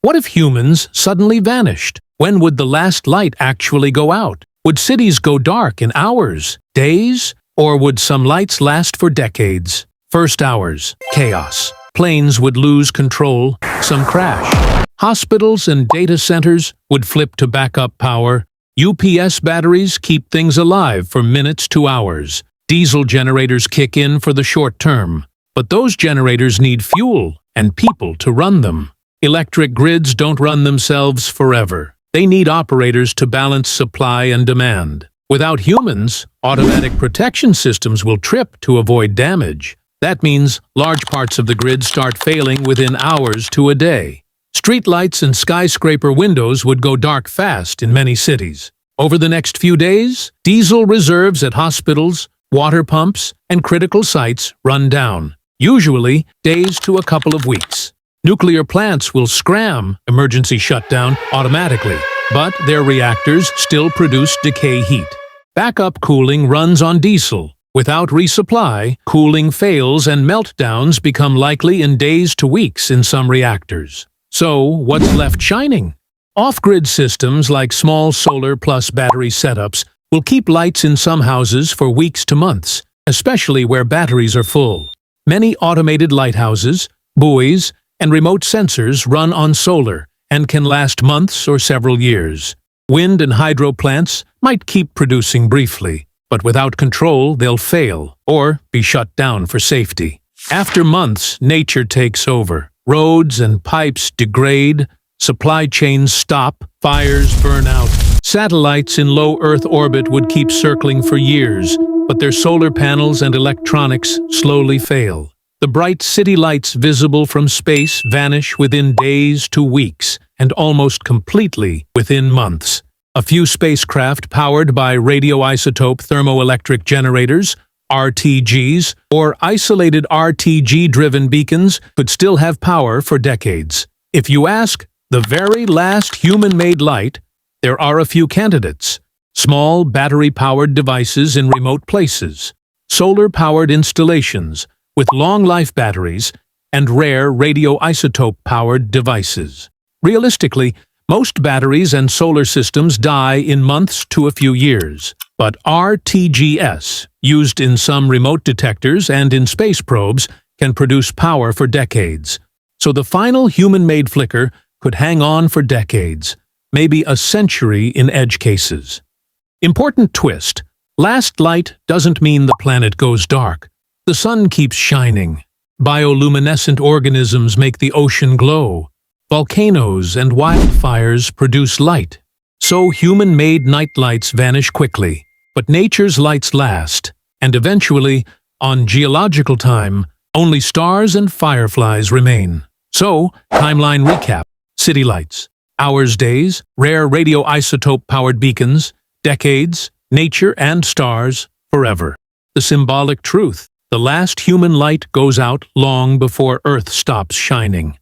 What if humans suddenly vanished? When would the last light actually go out? Would cities go dark in hours, days, or would some lights last for decades? First hours, chaos. Planes would lose control, some crash. Hospitals and data centers would flip to backup power. UPS batteries keep things alive for minutes to hours. Diesel generators kick in for the short term. But those generators need fuel and people to run them. Electric grids don't run themselves forever. They need operators to balance supply and demand. Without humans, automatic protection systems will trip to avoid damage. That means large parts of the grid start failing within hours to a day. Streetlights and skyscraper windows would go dark fast in many cities. Over the next few days, diesel reserves at hospitals, water pumps, and critical sites run down, usually days to a couple of weeks. Nuclear plants will scram emergency shutdown automatically, but their reactors still produce decay heat. Backup cooling runs on diesel. Without resupply, cooling fails and meltdowns become likely in days to weeks in some reactors. So, what's left shining? Off-grid systems like small solar plus battery setups will keep lights in some houses for weeks to months, especially where batteries are full. Many automated lighthouses, buoys, and remote sensors run on solar and can last months or several years. Wind and hydro plants might keep producing briefly, but without control they'll fail or be shut down for safety. After months, nature takes over. Roads and pipes degrade, supply chains stop, fires burn out. Satellites in low Earth orbit would keep circling for years, but their solar panels and electronics slowly fail. The bright city lights visible from space vanish within days to weeks, and almost completely within months. A few spacecraft powered by radioisotope thermoelectric generators, RTGs, or isolated RTG-driven beacons could still have power for decades. If you ask, the very last human-made light, there are a few candidates. Small battery-powered devices in remote places, solar-powered installations with long-life batteries, and rare radioisotope-powered devices. Realistically, most batteries and solar systems die in months to a few years, but RTGS, used in some remote detectors and in space probes, can produce power for decades. So the final human-made flicker could hang on for decades, maybe a century in edge cases. Important twist: last light doesn't mean the planet goes dark. The sun keeps shining. Bioluminescent organisms make the ocean glow. Volcanoes and wildfires produce light. So human-made nightlights vanish quickly, but nature's lights last, and eventually, on geological time, only stars and fireflies remain. So, timeline recap: city lights, hours, days, rare radioisotope-powered beacons, decades, nature and stars, forever. The symbolic truth: the last human light goes out long before Earth stops shining.